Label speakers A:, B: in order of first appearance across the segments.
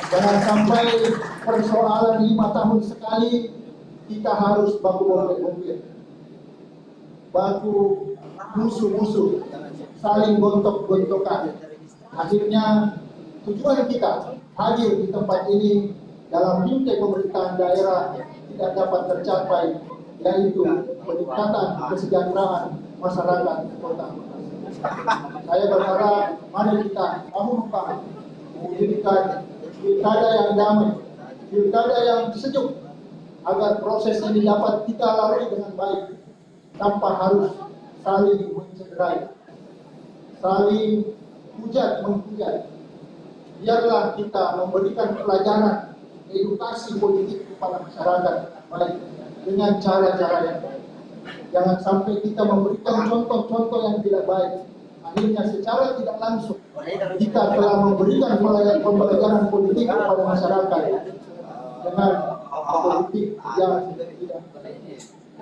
A: Jangan sampai persoalan 5 tahun sekali kita harus baku bompet, baku musuh-musuh, saling gontok-gontokan. Akhirnya tujuan kita hadir di tempat ini dalam bingkai pemerintahan daerah tidak dapat tercapai, yaitu peningkatan kesejahteraan masyarakat kota. Saya berharap mari kita membangun mewujudkan pilkada yang damai, pilkada yang sejuk, agar proses ini dapat kita lalui dengan baik tanpa harus saling mencederai, saling hujat-menghujat. Biarlah kita memberikan pelajaran edukasi politik kepada masyarakat baik dengan cara-cara yang baik. Jangan sampai kita memberikan contoh-contoh yang tidak baik. Akhirnya secara tidak langsung kita telah memberikan pembelajaran politik kepada masyarakat dengan politik yang tidak baik.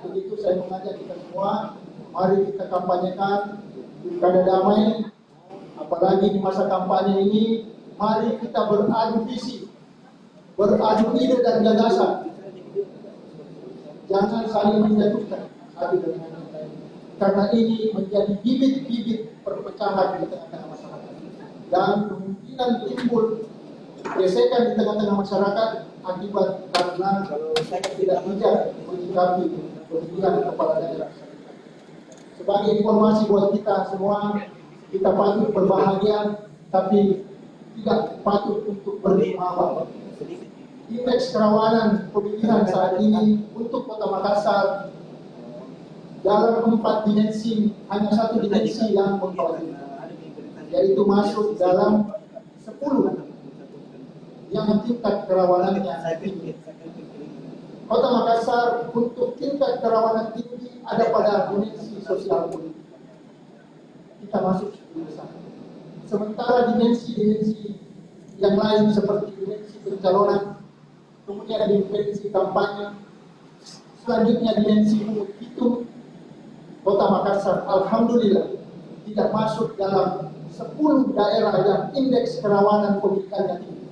A: Untuk itu saya mengajak kita semua, mari kita kampanyekan pilkada damai. Apalagi di masa kampanye ini, mari kita beradu visi, beradu ide dan gagasan. Jangan saling menjatuhkan satu dengan yang lain, karena ini menjadi bibit-bibit perpecahan di tengah-tengah masyarakat dan kemungkinan timbul gesekan di tengah-tengah masyarakat akibat karena tidak bijak menyikapi pemilihan kepala daerah. Sebagai informasi buat kita semua, kita patut berbahagia tapi tidak patut untuk berjumawa. Indeks kerawanan pemilihan saat ini untuk Kota Makassar dalam 4 dimensi, hanya 1 dimensi yang mengkhawatirkan, yaitu masuk dalam 10 yang tingkat kerawanannya tinggi. Kota Makassar untuk tingkat kerawanan tinggi ada pada dimensi sosial politik. Kita masuk 10 besar. Sementara dimensi-dimensi yang lain seperti dimensi pencalonan, kemudian dimensi kampanye, selanjutnya dimensi hitung, Kota Makassar alhamdulillah tidak masuk dalam 10 daerah yang indeks kerawanan pemilihannya tinggi.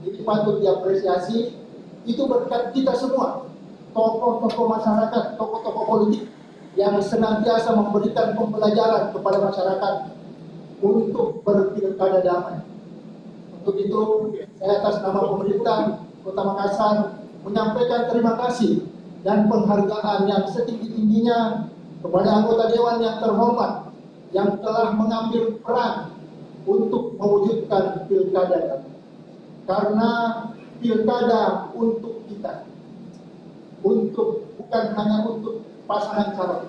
A: Ini patut diapresiasi. Itu berkat kita semua, tokoh-tokoh masyarakat, tokoh-tokoh politik yang senantiasa memberikan pembelajaran kepada masyarakat untuk berpilkada damai. Untuk itu, saya atas nama pemerintah Kota Makassar menyampaikan terima kasih dan penghargaan yang setinggi-tingginya kepada anggota Dewan yang terhormat yang telah mengambil peran untuk mewujudkan pilkada damai. Karena pilkada untuk kita, bukan hanya untuk pasangan calon,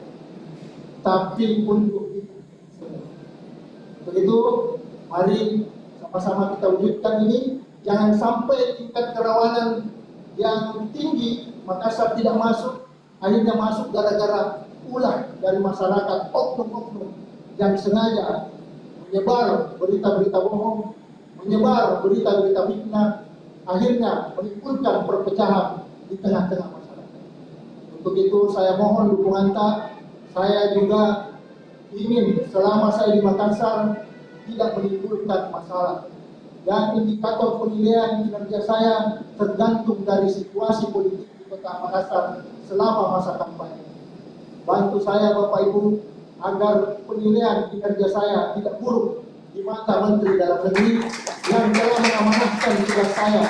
A: tapi untuk kita semua. Begitu, mari sama-sama kita wujudkan ini. Jangan sampai tingkat kerawanan yang tinggi Makassar tidak masuk, akhirnya masuk gara-gara ulah dari masyarakat, oknum-oknum yang sengaja menyebar berita-berita bohong, menyebar berita-berita fitnah, akhirnya menimbulkan perpecahan di tengah-tengah masyarakat. Untuk itu saya mohon dukungan saya juga ingin selama saya di Makassar tidak menimbulkan masalah, dan indikator penilaian kinerja saya tergantung dari situasi politik di Kota Makassar selama masa kampanye. Bantu saya Bapak Ibu agar penilaian kinerja saya tidak buruk di mata Menteri Dalam Negeri yang telah mengamanahkan tugas saya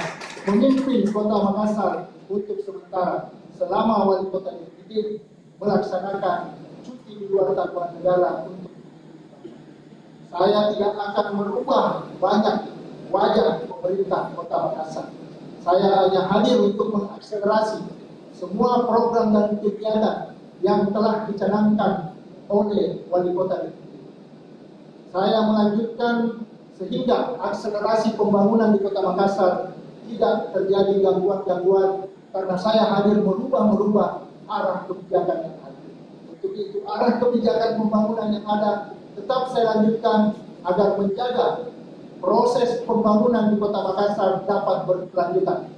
A: memimpin Kota Makassar untuk sementara selama Wali Kota definitif melaksanakan cuti di luar tanggungan negara. Untuk saya tidak akan merubah banyak wajah pemerintah Kota Makassar. Saya hanya hadir untuk mengakselerasi semua program dan kegiatan yang telah dicanangkan oleh Wali Kota definitif. Saya melanjutkan sehingga akselerasi pembangunan di Kota Makassar tidak terjadi gangguan-gangguan karena saya hadir merubah arah kebijakan yang ada. Untuk itu arah kebijakan pembangunan yang ada tetap saya lanjutkan agar menjaga proses pembangunan di Kota Makassar dapat berkelanjutan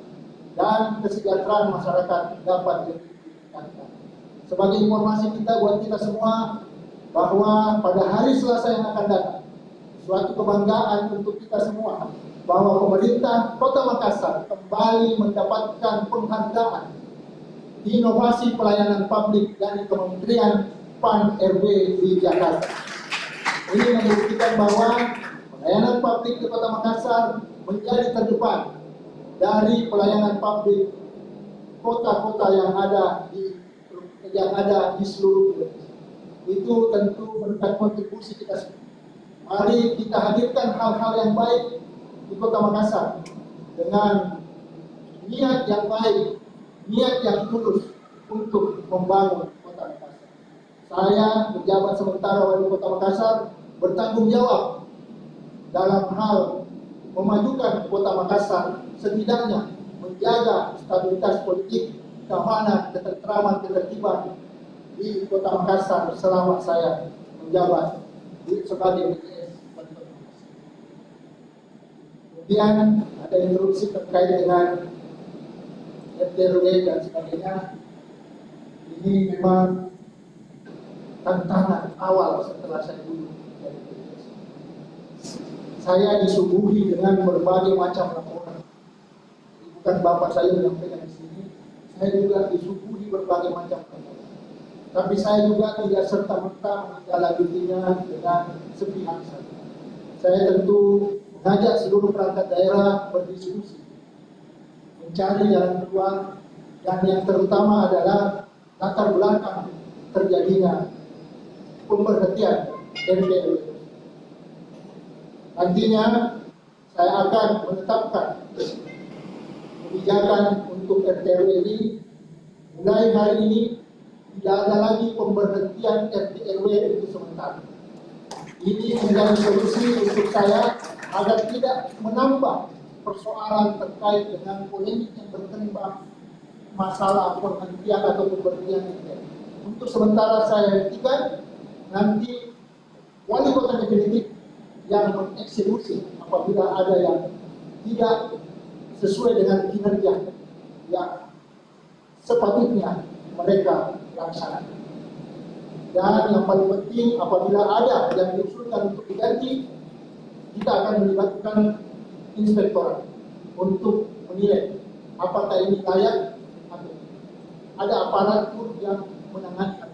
A: dan kesejahteraan masyarakat dapat ditingkatkan. Sebagai informasi kita buat kita semua bahwa pada hari Selasa yang akan datang, suatu kebanggaan untuk kita semua bahwa pemerintah Kota Makassar kembali mendapatkan penghargaan inovasi pelayanan publik dari Kementerian PAN RB di Jakarta. Ini membuktikan bahwa pelayanan publik di Kota Makassar menjadi terdepan dari pelayanan publik kota-kota yang ada di seluruh Indonesia. Itu tentu berkat kontribusi kita semua. Mari kita hadirkan hal-hal yang baik di Kota Makassar dengan niat yang baik, niat yang tulus untuk membangun Kota Makassar. Saya, pejabat sementara Wali Kota Makassar, bertanggung jawab dalam hal memajukan Kota Makassar, setidaknya menjaga stabilitas politik, keamanan, ketentraman, ketertiban di Kota Makassar selama saya menjabat sebagai BTS. Kemudian ada interupsi terkait dengan RT/RW dan sebagainya. Ini memang tantangan awal setelah saya duduk dari BTS. Saya disuguhi dengan berbagai macam laporan. Bukan Bapak saya menyampaikan di sini, saya juga disuguhi berbagai macam laporan. Tapi saya juga tidak serta-merta menindaklanjutinya dengan sepihak saja. Saya tentu mengajak seluruh perangkat daerah berdiskusi, mencari jalan keluar, dan yang terutama adalah latar belakang terjadinya pemberhentian RT/RW. Nantinya saya akan menetapkan kebijakan untuk RT/RW ini. Mulai hari ini tidak ada lagi pemberhentian RT/RW untuk sementara. Ini menjadi solusi untuk saya agar tidak menambah persoalan terkait dengan polemik yang berkembang masalah penghentian atau pemberhentian RT/RW. Untuk sementara saya hentikan, nanti wali kota definitif yang mengeksekusi apabila ada yang tidak sesuai dengan kinerja yang sepatutnya mereka laksanakan. Dan yang paling penting, apabila ada yang diusulkan untuk diganti, kita akan melibatkan inspektorat untuk menilai apakah ini layak atau ada aparatur yang menangani.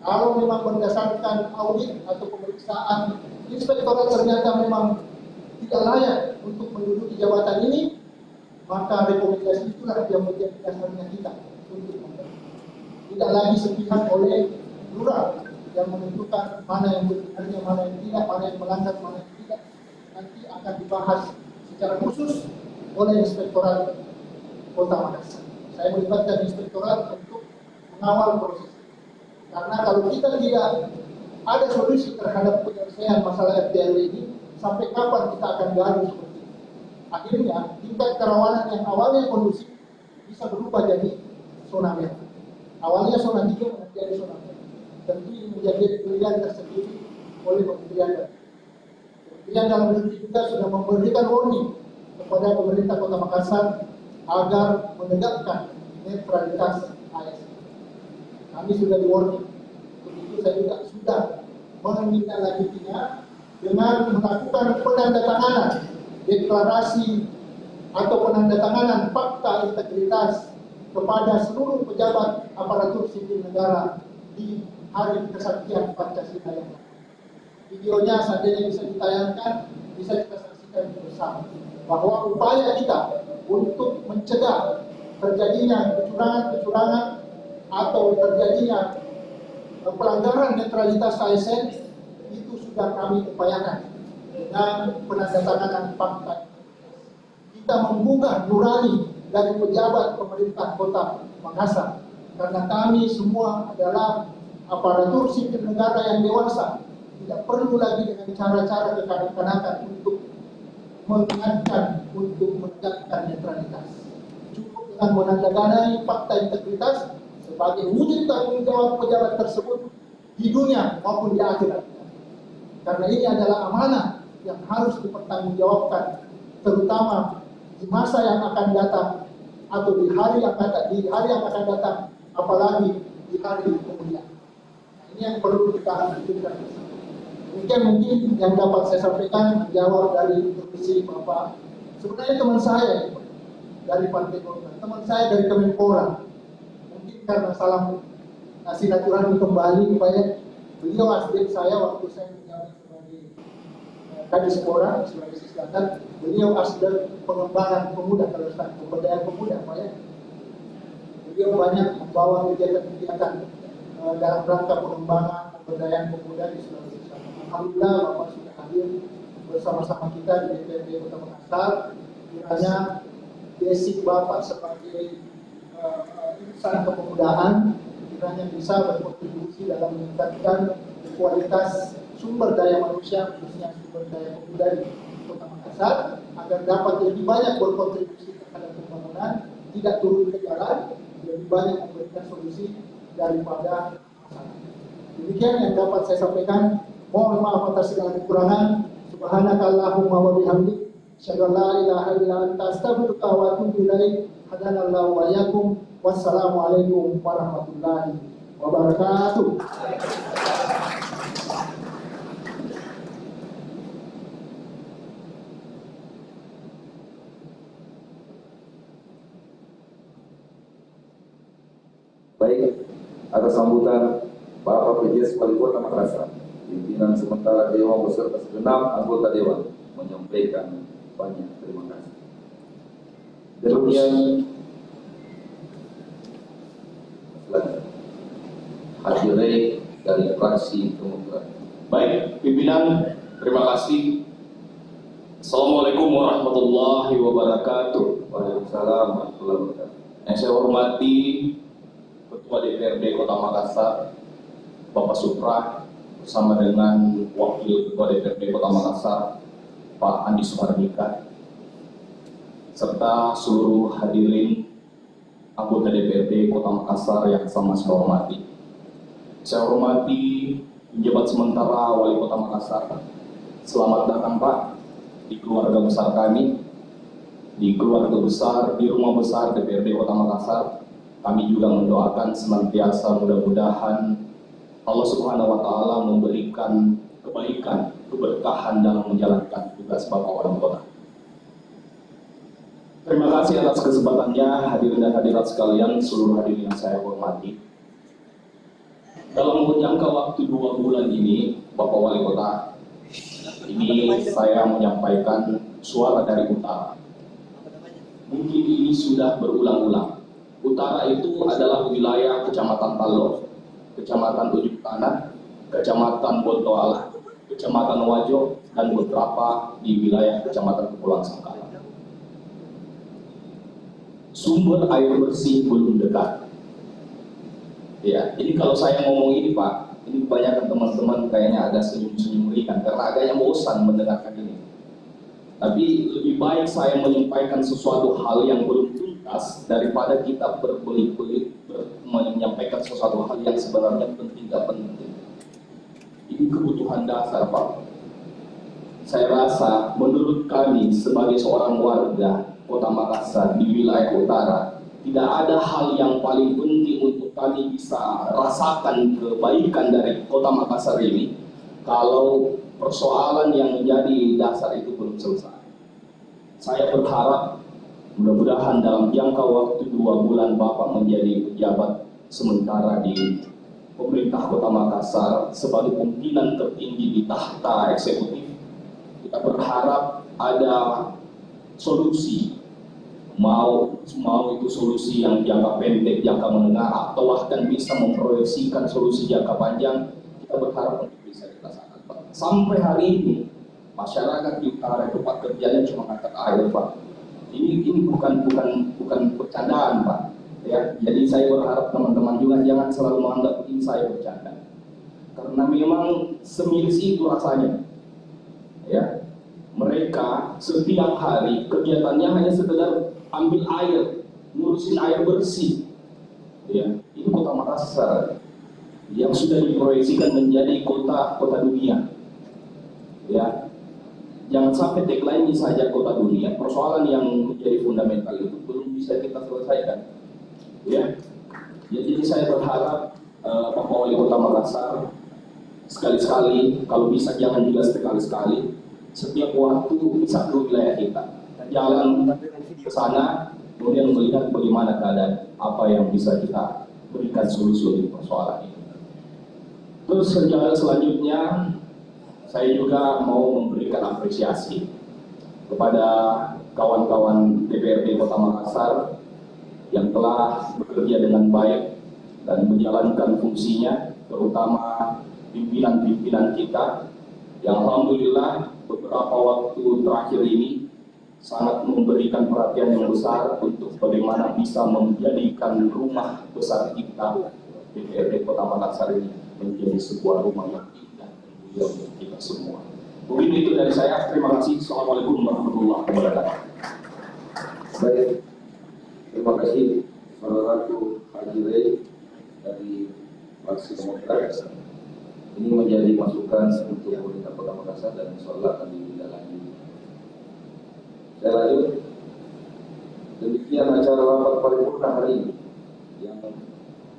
A: Kalau memang berdasarkan audit atau pemeriksaan inspektorat ternyata memang tidak layak untuk menduduki jabatan ini, maka rekomendasi itulah yang menjadi dasarnya kita untuk membantu. Tidak lagi sepihak oleh lurah yang menentukan mana yang benarnya, mana yang tidak, mana yang melanggar, mana yang tidak. Nanti akan dibahas secara khusus oleh Inspektorat Kota Makassar. Saya melibatkan Inspektorat untuk mengawal proses. Karena kalau kita tidak ada solusi terhadap penyelesaian masalah RT/RW ini, sampai kapan kita akan gaduh seperti ini? Akhirnya tingkat kerawanan yang awalnya kondusif bisa berubah jadi zona merah. Awalnya zona hijau menjadi zona merah. Tentu ini menjadi pilihan tersendiri oleh Kementerian. Kementerian Dalam Negeri juga sudah memberikan warning kepada pemerintah Kota Makassar agar menegakkan netralitas ASN. Kami sudah di warning. Begitu saya juga sudah menindaklanjutinya dengan melakukan penandatanganan deklarasi atau penandatanganan fakta integritas kepada seluruh pejabat aparatur sipil negara di Hari Kesaktian Pancasila yang lalu. Videonya seandainya bisa ditayangkan, bisa kita saksikan bersama bahwa upaya kita untuk mencegah terjadinya kecurangan-kecurangan atau terjadinya pelanggaran netralitas ASN itu sudah kami upayakan dengan penandatanganan fakta. Kita membuka nurani dari pejabat pemerintah Kota Makassar karena kami semua adalah aparatur sipil negara yang dewasa, tidak perlu lagi dengan cara-cara kekanak-kanakan untuk mengingatkan untuk menegakkan netralitas. Cukup dengan menandatangani fakta integritas sebagai wujud tanggung jawab pejabat tersebut di dunia maupun di akhirat. Karena ini adalah amanah yang harus dipertanggungjawabkan, terutama di masa yang akan datang atau di hari yang akan datang, apalagi di hari kemudian. Ini yang perlu kita lakukan. Demikian mungkin yang dapat saya sampaikan menjawab dari intervisi Bapak. Sebenarnya teman saya dari Partai Golkar, teman saya dari Kemenpora, mungkin karena salah silaturahmi kembali supaya beliau asli saya waktu saya menjabat sebagai Kadis Pora Sulawesi Selatan, beliau asli pengembangan pemuda, kalau pemberdayaan pemuda, Pak ya. Beliau banyak membawa kegiatan-kegiatan dalam rangka pengembangan pemberdayaan pemuda di Sulawesi Selatan. Alhamdulillah Bapak sudah hadir bersama-sama kita di DPRD Kota Makassar. Kiranya basic Bapak sebagai insan kepemudaan kiranya bisa berkontribusi dalam meningkatkan kualitas sumber daya manusia, khususnya sumber daya pemuda di Kota Makassar, agar dapat lebih banyak berkontribusi terhadap pembangunan, tidak turun ke jalan, lebih banyak memberikan solusi daripada masalah. Demikian yang dapat saya sampaikan. Mohon maaf atas segala kekurangan. Subhanakallahumma wa bihamdik, asyhadu an la ilaha illa anta, astaghfiruka wa atubu ilaik. Hadanallahu wa iyyakum. Wassalamualaikum warahmatullahi wabarakatuh.
B: Baik, atas sambutan Bapak PJS Wali Kota Makassar, pimpinan sementara Dewan beserta segenap anggota Dewan menyampaikan banyak terima kasih. Demikian hadirin dari fraksi Demokrat.
C: Baik, pimpinan, terima kasih. Assalamualaikum warahmatullahi wabarakatuh.
B: Waalaikumsalam warahmatullahi wabarakatuh.
C: Yang saya hormati Ketua DPRD Kota Makassar, Bapak Supra, bersama dengan Wakil Ketua DPRD Kota Makassar, Pak Andi Suhardika, serta seluruh hadirin anggota DPRD Kota Makassar yang sama saya hormati. Saya hormati penjabat sementara Wali Kota Makassar. Selamat datang Pak di keluarga besar kami, di keluarga besar, di rumah besar DPRD Kota Makassar. Kami juga mendoakan senantiasa mudah-mudahan Allah Subhanahu wa Ta'ala memberikan kebaikan, keberkahan dalam menjalankan tugas Bapak Wali Kota. Terima kasih atas kesempatannya, hadirin dan hadirat sekalian, seluruh hadirin yang saya hormati. Dalam jangka waktu 2 bulan ini, Bapak Wali Kota, ini saya menyampaikan suara dari utara. Mungkin ini sudah berulang-ulang. Utara itu adalah wilayah Kecamatan Talo, Kecamatan Ujung Tanah, Kecamatan Bontoala, Kecamatan Wajo, dan beberapa di wilayah Kecamatan Kepulauan Sangkala. Sumber air bersih belum dekat. Ya, jadi kalau saya ngomong ini Pak, ini kebanyakan teman-teman kayaknya agak senyum-senyum ringan karena agaknya bosan mendengarkan ini. Tapi lebih baik saya menyampaikan sesuatu hal yang belum tuntas daripada kita berbelit-belit menyampaikan sesuatu hal yang sebenarnya penting gak penting. Ini kebutuhan dasar Pak. Saya rasa menurut kami sebagai seorang warga Kota Makassar di wilayah utara, tidak ada hal yang paling penting untuk kami bisa rasakan kebaikan dari Kota Makassar ini kalau persoalan yang menjadi dasar itu belum selesai. Saya berharap mudah-mudahan dalam jangka waktu 2 bulan Bapak menjadi pejabat sementara di pemerintah Kota Makassar sebagai pimpinan tertinggi di tahta eksekutif, kita berharap ada solusi, mau itu solusi yang jangka pendek, jangka menengah, atau bahkan bisa memproyeksikan solusi jangka panjang. Kita berharap untuk bisa dirasakan. Sampai hari ini masyarakat di utara tempat kerjanya cuma ngangkat air Pak. Ini bukan bercandaan Pak. Ya, jadi saya berharap teman-teman juga jangan selalu menganggap ini saya bercanda. Karena memang semiris itu rasanya. Ya, mereka setiap hari kegiatannya hanya sekedar ambil air, ngurusin air bersih. Ya, ini Kota Makassar yang sudah diproyeksikan menjadi kota dunia. Ya, jangan sampai tagline-nya saja kota dunia. Persoalan yang menjadi fundamental itu belum bisa kita selesaikan. Ya, jadi saya berharap Bapak Wali Kota Makassar sekali-sekali, kalau bisa jangan juga sekali-sekali, setiap waktu bisa ke wilayah kita, jalan ke sana, kemudian melihat bagaimana keadaan, apa yang bisa kita berikan solusi untuk persoalan ini. Terus jalan selanjutnya, saya juga mau memberikan apresiasi kepada kawan-kawan DPRD Kota Makassar yang telah bekerja dengan baik dan menjalankan fungsinya, terutama pimpinan-pimpinan kita yang alhamdulillah beberapa waktu terakhir ini sangat memberikan perhatian yang besar untuk bagaimana bisa menjadikan rumah besar kita DPRD Kota Makassar ini menjadi sebuah rumah yang indah dan mulia untuk kita semua. Mungkin itu dari saya. Terima kasih. Assalamualaikum warahmatullahi wabarakatuh.
B: Baik, terima kasih saudaraku Haji Rey dari fraksi Demokrat. Ini menjadi masukan untuk pemerintah Kota Makassar dan insya Allah akan ditindaklanjuti. Saya lanjut. Demikian acara rapat paripurna hari ini. Yang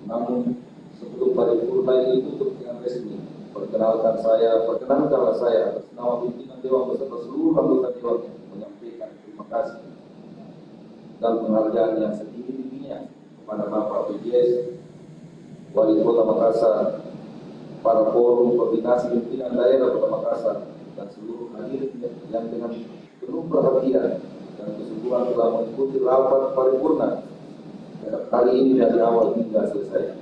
B: namun sebelum paripurna ini ditutup dengan resmi, perkenalkanlah saya atas nama pimpinan Dewan beserta seluruh anggota Dewan menyampaikan terima kasih dan penghargaan yang setinggi-tingginya kepada Bapak PJS, Wali Kota Makassar, para forum koordinasi pimpinan daerah Kota Makassar, dan seluruh hadirin yang dengan penuh perhatian dan kesungguhan telah mengikuti rapat paripurna kali ini dari awal hingga selesai.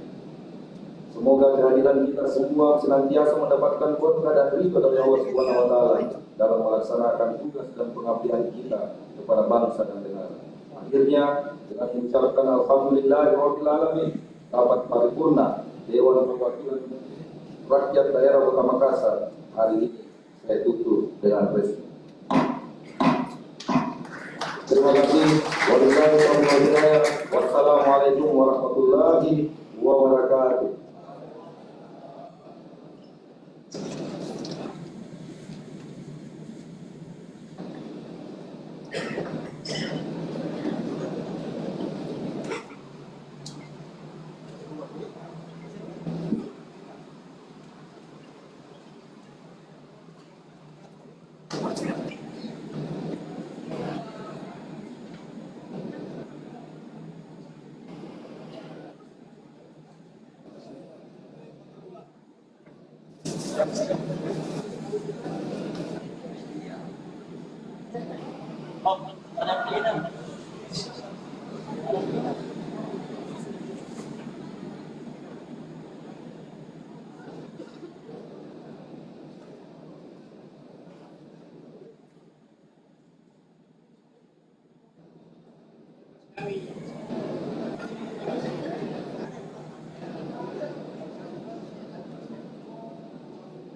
B: Semoga kehadiran kita semua senantiasa mendapatkan berkah dan ridho dari Allah Subhanahu wa Ta'ala dalam melaksanakan tugas dan pengabdian kita kepada bangsa dan negara. Akhirnya, dengan mengucapkan Alhamdulillahirabbil alamin, rapat paripurna Dewan Perwakilan Rakyat Daerah Kota Makassar hari ini saya tutup dengan resmi. Terima kasih. Wassalamualaikum warahmatullahi wabarakatuh.